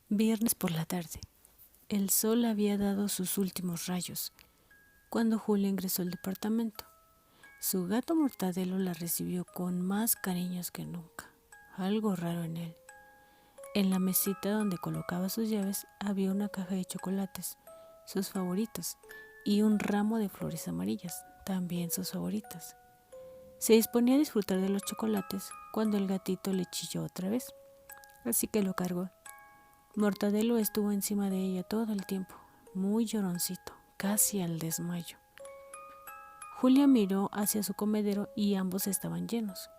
Viernes por la tarde. El sol había dado sus últimos rayos cuando Julia ingresó al departamento. Su gato Mortadelo la recibió con más cariños que nunca. Algo raro en él. En la mesita donde colocaba sus llaves había una caja de chocolates, sus favoritos, y un ramo de flores amarillas, también sus favoritas. Se disponía a disfrutar de los chocolates cuando el gatito le chilló otra vez, así que lo cargó. Mortadelo estuvo encima de ella todo el tiempo, muy lloroncito, casi al desmayo. Julia miró hacia su comedero y ambos estaban llenos.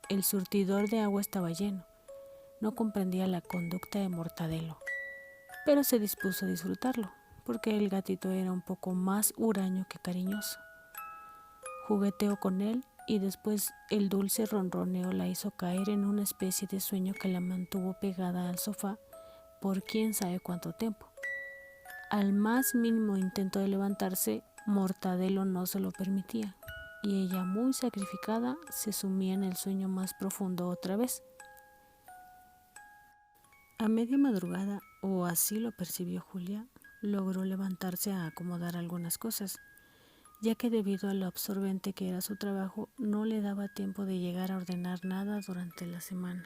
El surtidor de agua estaba lleno. No comprendía la conducta de Mortadelo, pero se dispuso a disfrutarlo, porque el gatito era un poco más huraño que cariñoso. Jugueteó con él y después el dulce ronroneo la hizo caer en una especie de sueño que la mantuvo pegada al sofá por quién sabe cuánto tiempo. Al más mínimo intento de levantarse, Mortadelo no se lo permitía, y ella, muy sacrificada, se sumía en el sueño más profundo otra vez. A media madrugada, o así lo percibió Julia, logró levantarse a acomodar algunas cosas, ya que debido a lo absorbente que era su trabajo, no le daba tiempo de llegar a ordenar nada durante la semana.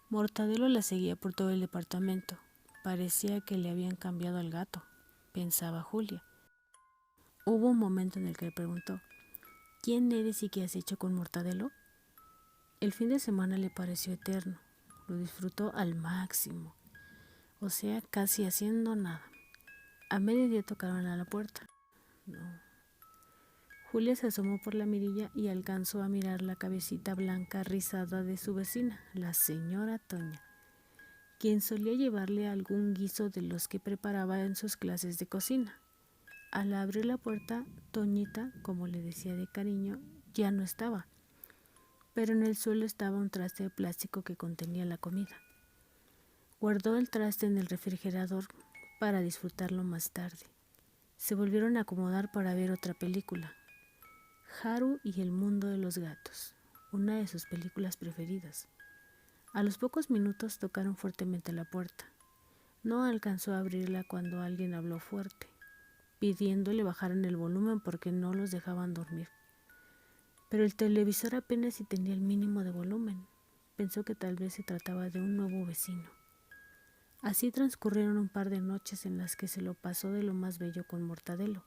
Mortadelo la seguía por todo el departamento. Parecía que le habían cambiado al gato, pensaba Julia. Hubo un momento en el que le preguntó: ¿quién eres y qué has hecho con Mortadelo? El fin de semana le pareció eterno. Lo disfrutó al máximo, o sea, casi haciendo nada. A mediodía tocaron a la puerta. No. Julia se asomó por la mirilla y alcanzó a mirar la cabecita blanca rizada de su vecina, la señora Toña, quien solía llevarle algún guiso de los que preparaba en sus clases de cocina. Al abrir la puerta, Toñita, como le decía de cariño, ya no estaba, pero en el suelo estaba un traste de plástico que contenía la comida. Guardó el traste en el refrigerador para disfrutarlo más tarde. Se volvieron a acomodar para ver otra película, Haru y el mundo de los gatos, una de sus películas preferidas. A los pocos minutos tocaron fuertemente la puerta. No alcanzó a abrirla cuando alguien habló fuerte, pidiéndole bajaran el volumen porque no los dejaban dormir. Pero el televisor apenas si tenía el mínimo de volumen. Pensó que tal vez se trataba de un nuevo vecino. Así transcurrieron un par de noches en las que se lo pasó de lo más bello con Mortadelo,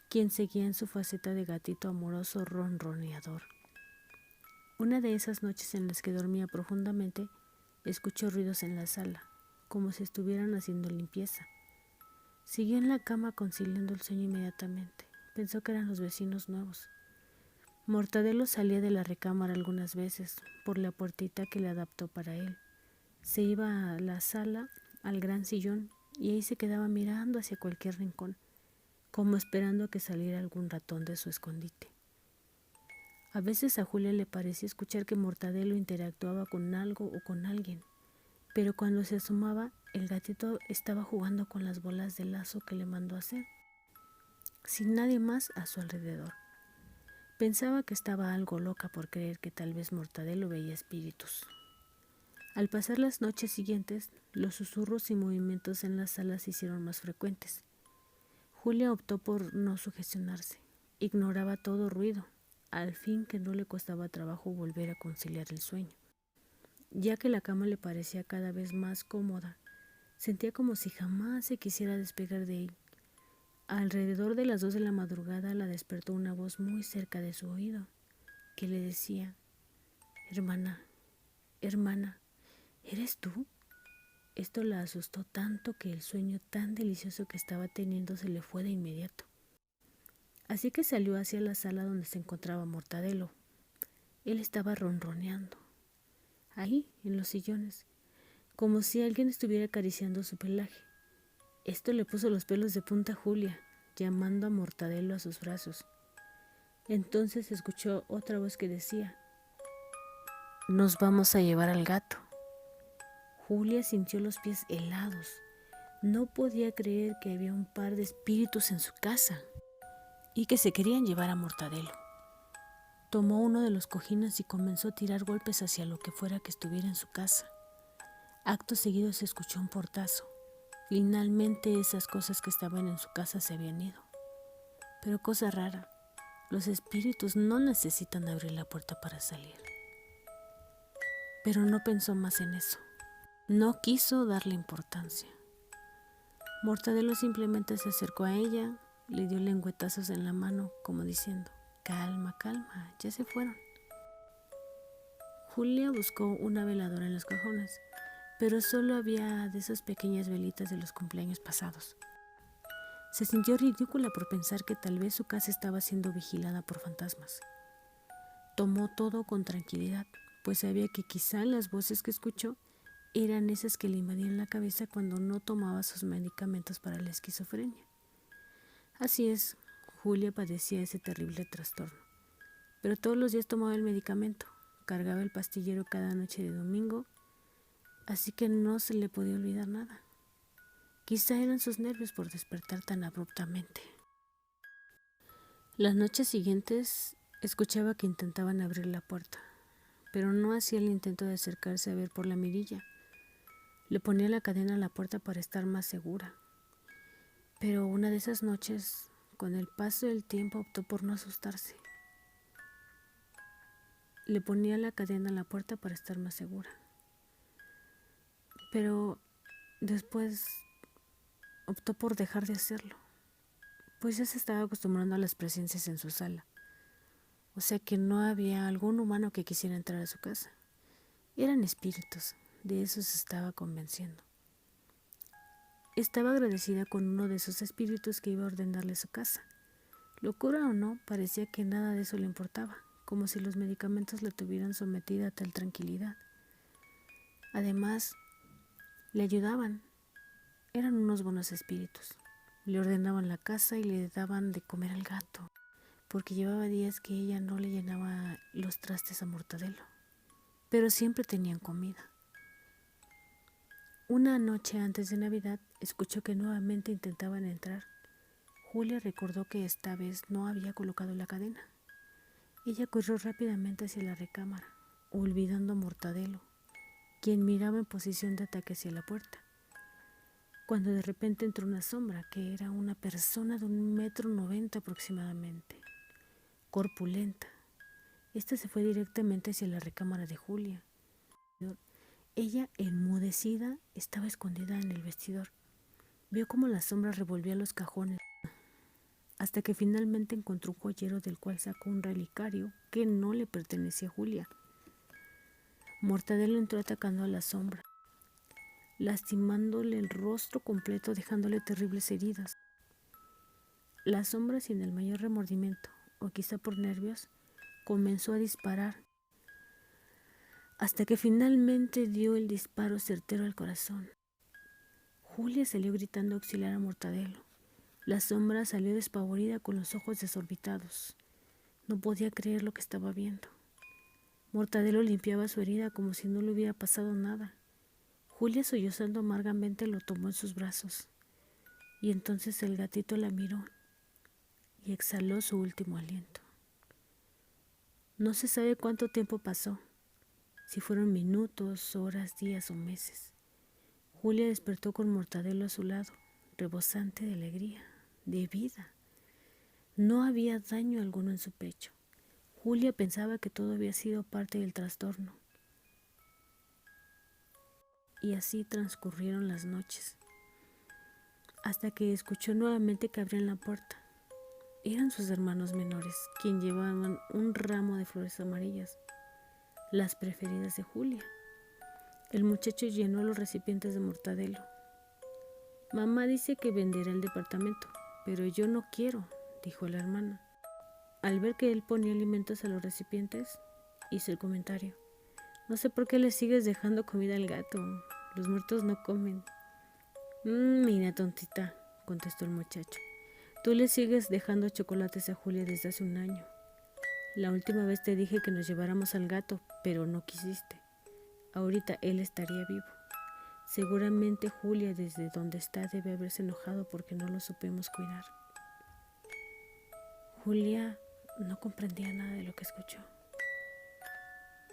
quien seguía en su faceta de gatito amoroso ronroneador. Una de esas noches en las que dormía profundamente, escuchó ruidos en la sala, como si estuvieran haciendo limpieza. Siguió en la cama conciliando el sueño inmediatamente. Pensó que eran los vecinos nuevos. Mortadelo salía de la recámara algunas veces por la puertita que le adaptó para él. Se iba a la sala, al gran sillón, y ahí se quedaba mirando hacia cualquier rincón, como esperando a que saliera algún ratón de su escondite. A veces a Julia le parecía escuchar que Mortadelo interactuaba con algo o con alguien, pero cuando se asomaba, el gatito estaba jugando con las bolas de lazo que le mandó hacer, sin nadie más a su alrededor. Pensaba que estaba algo loca por creer que tal vez Mortadelo veía espíritus. Al pasar las noches siguientes, los susurros y movimientos en la sala se hicieron más frecuentes. Julia optó por no sugestionarse. Ignoraba todo ruido, al fin que no le costaba trabajo volver a conciliar el sueño. Ya que la cama le parecía cada vez más cómoda, sentía como si jamás se quisiera despegar de ella. Alrededor de las 2 de la madrugada la despertó una voz muy cerca de su oído, que le decía: hermana, hermana, ¿eres tú? Esto la asustó tanto que el sueño tan delicioso que estaba teniendo se le fue de inmediato. Así que salió hacia la sala donde se encontraba Mortadelo. Él estaba ronroneando, ahí, en los sillones, como si alguien estuviera acariciando su pelaje. Esto le puso los pelos de punta a Julia, llamando a Mortadelo a sus brazos. Entonces escuchó otra voz que decía: nos vamos a llevar al gato. Julia sintió los pies helados. No podía creer que había un par de espíritus en su casa y que se querían llevar a Mortadelo. Tomó uno de los cojines y comenzó a tirar golpes hacia lo que fuera que estuviera en su casa. Acto seguido se escuchó un portazo. Finalmente esas cosas que estaban en su casa se habían ido. Pero cosa rara, los espíritus no necesitan abrir la puerta para salir. Pero no pensó más en eso. No quiso darle importancia. Mortadelo simplemente se acercó a ella, le dio lengüetazos en la mano como diciendo, calma, calma, ya se fueron. Julia buscó una veladora en los cajones, pero solo había de esas pequeñas velitas de los cumpleaños pasados. Se sintió ridícula por pensar que tal vez su casa estaba siendo vigilada por fantasmas. Tomó todo con tranquilidad, pues sabía que quizá las voces que escuchó eran esas que le invadían la cabeza cuando no tomaba sus medicamentos para la esquizofrenia. Así es, Julia padecía ese terrible trastorno, pero todos los días tomaba el medicamento, cargaba el pastillero cada noche de domingo, así que no se le podía olvidar nada. Quizá eran sus nervios por despertar tan abruptamente. Las noches siguientes escuchaba que intentaban abrir la puerta, pero no hacía el intento de acercarse a ver por la mirilla. Le ponía la cadena a la puerta para estar más segura. Pero una de esas noches, con el paso del tiempo, optó por no asustarse. Le ponía la cadena a la puerta para estar más segura. Pero después optó por dejar de hacerlo, pues ya se estaba acostumbrando a las presencias en su sala. O sea que no había algún humano que quisiera entrar a su casa. Eran espíritus, de eso se estaba convenciendo. Estaba agradecida con uno de esos espíritus que iba a ordenarle su casa. Locura o no, parecía que nada de eso le importaba, como si los medicamentos la tuvieran sometida a tal tranquilidad. Además, le ayudaban. Eran unos buenos espíritus. Le ordenaban la casa y le daban de comer al gato, porque llevaba días que ella no le llenaba los trastes a Mortadelo. Pero siempre tenían comida. Una noche antes de Navidad, escuchó que nuevamente intentaban entrar. Julia recordó que esta vez no había colocado la cadena. Ella corrió rápidamente hacia la recámara, olvidando a Mortadelo, quien miraba en posición de ataque hacia la puerta, cuando de repente entró una sombra que era una persona de 1,90 m aproximadamente, corpulenta. Esta se fue directamente hacia la recámara de Julia. Ella, enmudecida, estaba escondida en el vestidor. Vio cómo la sombra revolvía los cajones, hasta que finalmente encontró un joyero del cual sacó un relicario que no le pertenecía a Julia. Mortadelo entró atacando a la sombra, lastimándole el rostro completo, dejándole terribles heridas. La sombra, sin el mayor remordimiento, o quizá por nervios, comenzó a disparar, hasta que finalmente dio el disparo certero al corazón. Julia salió gritando auxiliar a Mortadelo. La sombra salió despavorida con los ojos desorbitados. No podía creer lo que estaba viendo. Mortadelo limpiaba su herida como si no le hubiera pasado nada. Julia, sollozando amargamente, lo tomó en sus brazos. Y entonces el gatito la miró y exhaló su último aliento. No se sabe cuánto tiempo pasó, si fueron minutos, horas, días o meses. Julia despertó con Mortadelo a su lado, rebosante de alegría, de vida. No había daño alguno en su pecho. Julia pensaba que todo había sido parte del trastorno. Y así transcurrieron las noches, hasta que escuchó nuevamente que abrían la puerta. Eran sus hermanos menores, quienes llevaban un ramo de flores amarillas, las preferidas de Julia. El muchacho llenó los recipientes de Mortadelo. Mamá dice que venderá el departamento, pero yo no quiero, dijo la hermana. Al ver que él ponía alimentos a los recipientes, hizo el comentario: no sé por qué le sigues dejando comida al gato, los muertos no comen. Mira, tontita, contestó el muchacho. Tú le sigues dejando chocolates a Julia desde hace un año. La última vez te dije que nos lleváramos al gato, pero no quisiste. Ahorita él estaría vivo. Seguramente Julia, desde donde está, debe haberse enojado porque no lo supimos cuidar. Julia no comprendía nada de lo que escuchó.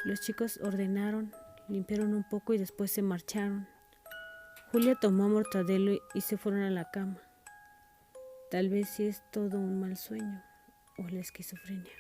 Los chicos ordenaron, limpiaron un poco y después se marcharon. Julia tomó a Mortadelo y se fueron a la cama. Tal vez sí es todo un mal sueño o la esquizofrenia.